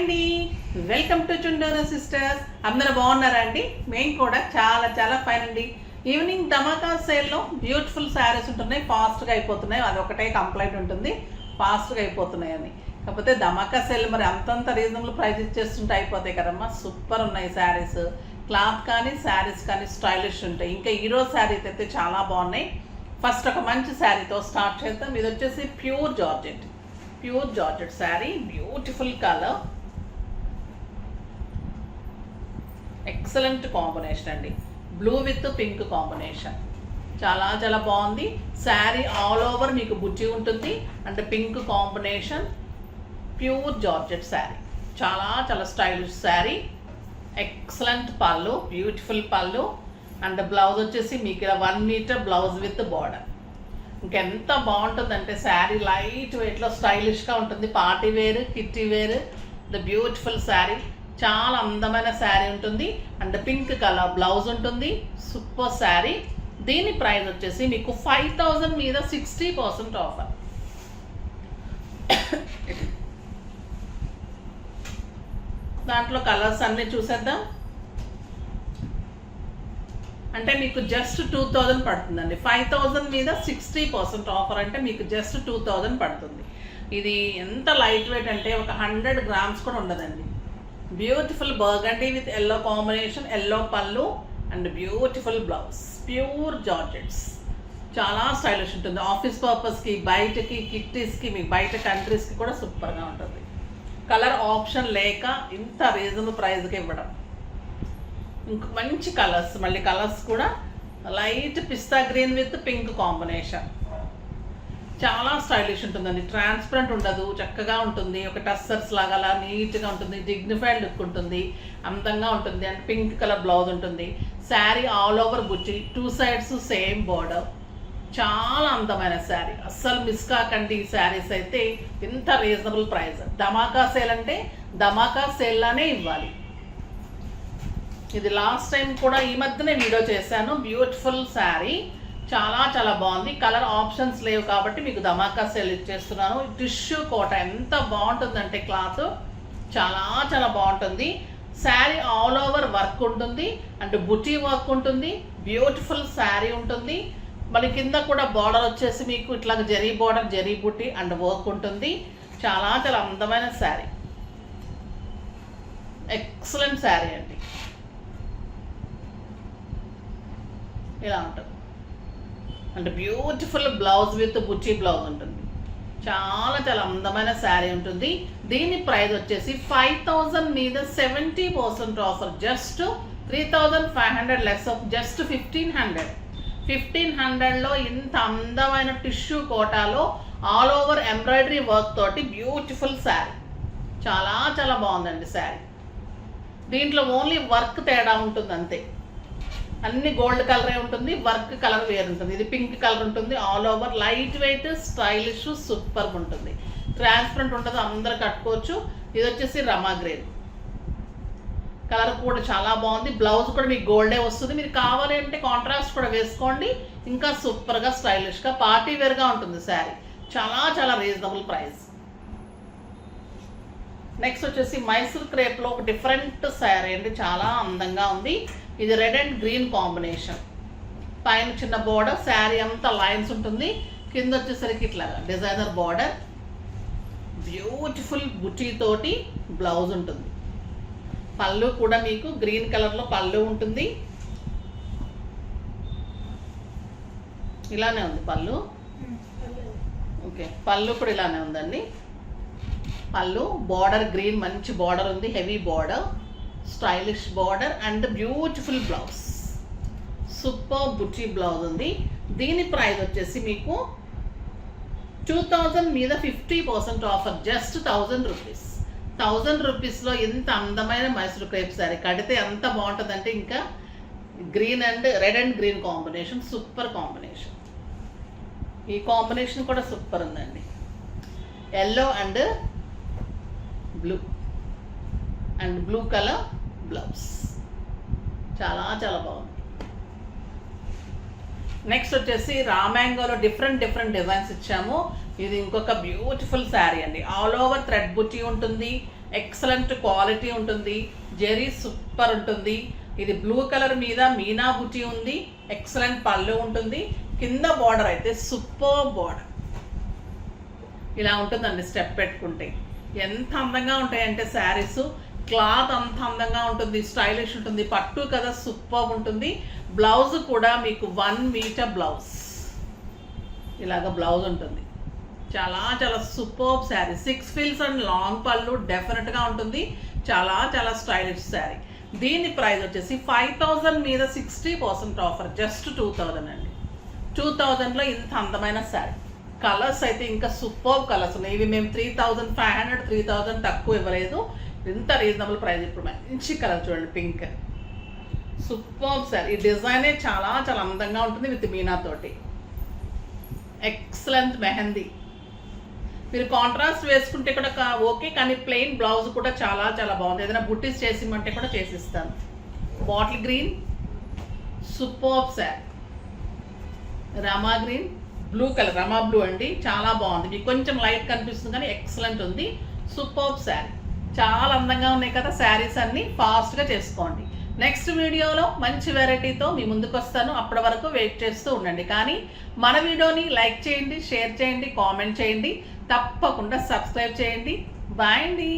అండి, welcome to Chunduru sisters. అందరూ బాగున్నారా అండి? మేము కూడా చాలా చాలా ఫైన్ అండి. ఈవినింగ్ ధమాకా సేల్లో బ్యూటిఫుల్ శారీస్ ఉంటున్నాయి, ఫాస్ట్గా అయిపోతున్నాయి. అది ఒకటే కంప్లైంట్ ఉంటుంది, ఫాస్ట్గా అయిపోతున్నాయి అని. కాకపోతే ధమాకా సేల్ మరి అంతంత రీజనబుల్ ప్రైస్ ఇచ్చేస్తుంటే అయిపోతాయి కదమ్మా. సూపర్ ఉన్నాయి శారీస్, క్లాత్ కానీ శారీస్ కానీ స్టైలిష్ ఉంటాయి. ఇంకా ఈరోజు శారీస్ అయితే చాలా బాగున్నాయి. ఫస్ట్ ఒక మంచి శారీతో స్టార్ట్ చేద్దాం. ఇది వచ్చేసి pure georgette sari, beautiful colour, excellent combination అండి. బ్లూ విత్ పింక్ కాంబినేషన్ చాలా చాలా బాగుంది. శారీ ఆల్ ఓవర్ మీకు బుట్టి ఉంటుంది and pink combination. Pure georgette sari, చాలా చాలా స్టైలిష్ శారీ. ఎక్సలెంట్ పళ్ళు, బ్యూటిఫుల్ పళ్ళు అండ్ బ్లౌజ్ వచ్చేసి మీకు ఇలా 1 మీటర్ బ్లౌజ్ విత్ బార్డర్. ఇంకెంత బాగుంటుందంటే శారీ లైట్ వెయిట్లో స్టైలిష్గా ఉంటుంది. Party wear, kitty wear, the beautiful sari. చాలా అందమైన శారీ ఉంటుంది అండ్ పింక్ కలర్ బ్లౌజ్ ఉంటుంది. సూపర్ శారీ. దీని ప్రైస్ వచ్చేసి మీకు 5000 మీద 60% ఆఫర్. దాంట్లో కలర్స్ అన్నీ చూసేద్దాం. అంటే మీకు జస్ట్ 2000 పడుతుందండి. 5000 మీద 60% ఆఫర్ అంటే మీకు జస్ట్ 2000 పడుతుంది. ఇది ఎంత లైట్ వెయిట్ అంటే ఒక 100 గ్రామ్స్ కూడా ఉండదండి. Beautiful burgundy with yellow combination, yellow పళ్ళు and beautiful blouse. Pure georgettes, చాలా స్టైలిష్ ఉంటుంది. ఆఫీస్ పర్పస్కి, బయటకి, కిట్టీస్కి, మీకు బయట కంట్రీస్కి కూడా సూపర్గా ఉంటుంది. కలర్ ఆప్షన్ లేక ఇంత రీజనబుల్ ప్రైస్కి ఇవ్వడం. ఇంక మంచి కలర్స్, మళ్ళీ కలర్స్ కూడా light pista green with pink combination. చాలా స్టైలిష్ ఉంటుందండి. ట్రాన్స్పరెంట్ ఉండదు, చక్కగా ఉంటుంది. ఒక టస్సర్స్ లాగా అలా నీట్గా ఉంటుంది. డిగ్నిఫైడ్ లుక్ ఉంటుంది, అందంగా ఉంటుంది. అండ్ పింక్ కలర్ బ్లౌజ్ ఉంటుంది. శారీ ఆల్ ఓవర్ బుట్టి, 2 సైడ్స్ సేమ్ బోర్డర్. చాలా అందమైన శారీ, అస్సలు మిస్ కాకండి. ఈ శారీస్ అయితే ఇంత రీజనబుల్ ప్రైస్. ధమాకా సేల్ అంటే ధమాకా సేల్లానే ఇవ్వాలి. ఇది లాస్ట్ టైం కూడా ఈ మధ్యనే వీడియో చేశాను. బ్యూటిఫుల్ శారీ, చాలా చాలా బాగుంది. కలర్ ఆప్షన్స్ లేవు కాబట్టి మీకు ధమాకా సేల్ ఇచ్చేస్తున్నాను. టిష్యూ కోట ఎంత బాగుంటుందంటే క్లాత్ చాలా చాలా బాగుంటుంది. శారీ ఆల్ ఓవర్ వర్క్ ఉంటుంది అండ్ బుటీ వర్క్ ఉంటుంది. బ్యూటిఫుల్ శారీ ఉంటుంది. మళ్ళీ కింద కూడా బార్డర్ వచ్చేసి మీకు ఇట్లా జరీ బార్డర్, జరీ బుట్టి అండ్ వర్క్ ఉంటుంది. చాలా చాలా అందమైన శారీ, ఎక్సలెంట్ శారీ అండి. ఇలా ఉంటుంది అంటే beautiful blouse with Buchi blouse ఉంటుంది. చాలా చాలా అందమైన శారీ ఉంటుంది. దీని ప్రైస్ వచ్చేసి 5000 మీద 70% offer. Just 3500 less off just 1500లో ఇంత అందమైన టిష్యూ కోటాలో ఆల్ ఓవర్ ఎంబ్రాయిడరీ వర్క్ తోటి బ్యూటిఫుల్ శారీ. చాలా చాలా బాగుందండి శారీ. దీంట్లో ఓన్లీ వర్క్ తేడా ఉంటుంది అంతే. అన్ని గోల్డ్ కలరే ఉంటుంది, వర్క్ కలర్ వేరు ఉంటుంది. ఇది పింక్ కలర్ ఉంటుంది. All over light weight, stylish, super ఉంటుంది. ట్రాన్స్పరెంట్ ఉంటుంది, అందరు కట్టుకోవచ్చు. ఇది వచ్చేసి రమా గ్రీన్ కలర్ కూడా చాలా బాగుంది. బ్లౌజ్ కూడా మీకు గోల్డే వస్తుంది. మీరు కావాలి అంటే కాంట్రాస్ట్ కూడా వేసుకోండి, ఇంకా సూపర్గా స్టైలిష్గా పార్టీ వేర్గా ఉంటుంది శారీ. చాలా చాలా రీజనబుల్ ప్రైస్. నెక్స్ట్ వచ్చేసి మైసూర్ క్రేప్లో ఒక డిఫరెంట్ శారీ అండి, చాలా అందంగా ఉంది. ఇది రెడ్ అండ్ గ్రీన్ కాంబినేషన్. పైన చిన్న బోర్డర్, శారీ అంతా లైన్స్ ఉంటుంది. కింద వచ్చేసరికి ఇట్లా డిజైనర్ బార్డర్, బ్యూటిఫుల్ బుటీ తోటి బ్లౌజ్ ఉంటుంది. పళ్ళు కూడా మీకు గ్రీన్ కలర్లో పళ్ళు ఉంటుంది. ఇలానే ఉంది పళ్ళు. ఓకే, పళ్ళు కూడా ఇలానే ఉందండి. పళ్ళు బార్డర్ గ్రీన్, మంచి బార్డర్ ఉంది, heavy border, stylish border and beautiful blouse. Super బుట్టి బ్లౌజ్ ఉంది. దీని ప్రైస్ వచ్చేసి మీకు 2000 మీద 50% ఆఫర్. Just 1000 rupees. 1000 రూపీస్లో ఇంత అందమైన మైసూర్ క్రేప్ శారీ కడితే ఎంత బాగుంటుందంటే, ఇంకా green and red and green combination, super combination. ఈ కాంబినేషన్ కూడా సూపర్ ఉందండి. Yellow and blue and blue colour blouse, చాలా చాలా బాగుంది. నెక్స్ట్ వచ్చేసి రామ్యాంగోలో డిఫరెంట్ డిజైన్స్ ఇచ్చాము. ఇది ఇంకొక బ్యూటిఫుల్ శారీ అండి. ఆల్ ఓవర్ థ్రెడ్ బుట్టి ఉంటుంది, ఎక్సలెంట్ క్వాలిటీ ఉంటుంది. జెరీ సూపర్ ఉంటుంది. ఇది బ్లూ కలర్ మీద మీనా బుటీ ఉంది. ఎక్సలెంట్ పళ్ళు ఉంటుంది. కింద బార్డర్ అయితే సూపర్ బార్డర్ ఇలా ఉంటుందండి. స్టెప్ పెట్టుకుంటే ఎంత అందంగా ఉంటాయంటే శారీస్, క్లాత్ అంత అందంగా ఉంటుంది, స్టైలిష్ ఉంటుంది. పట్టు కదా సూపర్ ఉంటుంది. బ్లౌజ్ కూడా మీకు 1 మీటర్ బ్లౌజ్, ఇలాగ బ్లౌజ్ ఉంటుంది. చాలా చాలా super sari. 6 frills and long పళ్ళు డెఫినెట్గా ఉంటుంది. చాలా చాలా స్టైలిష్ శారీ. దీని ప్రైస్ వచ్చేసి 5000 మీద 60% ఆఫర్, జస్ట్ 2000 అండి. 2000లో ఇంత అందమైన శారీ. కలర్స్ అయితే ఇంకా సూపర్ కలర్స్ ఉన్నాయి. ఇవి మేము 3500 3000 తక్కువ ఇవ్వలేదు. ఇంత రీజనబుల్ ప్రైస్. ఇప్పుడు మంచి కలర్ చూడండి, పింక్ సూపర్ శారీ. ఈ డిజైనే చాలా చాలా అందంగా ఉంటుంది విత్ మీనా తోటి. ఎక్సలెంట్ మెహందీ. మీరు కాంట్రాస్ట్ వేసుకుంటే కూడా ఓకే, కానీ ప్లెయిన్ బ్లౌజ్ కూడా చాలా చాలా బాగుంది. ఏదైనా బుట్టీస్ చేసిమంటే కూడా చేసిస్తాను. Bottle green super sari. Rama green, blue colour, Rama blue అండి, చాలా బాగుంది. మీకు కొంచెం లైట్ కనిపిస్తుంది కానీ ఎక్సలెంట్ ఉంది. సూపర్ శారీ. చాలా అందంగా ఉన్నాయి కదా శారీస్ అన్నీ. ఫాస్ట్గా చేసుకోండి. నెక్స్ట్ వీడియోలో మంచి వెరైటీతో మీ ముందుకు వస్తాను. అప్పటి వరకు వెయిట్ చేస్తూ ఉండండి. కానీ మన వీడియోని లైక్ చేయండి, షేర్ చేయండి, కామెంట్ చేయండి, తప్పకుండా సబ్స్క్రైబ్ చేయండి. బాయ్ అండి.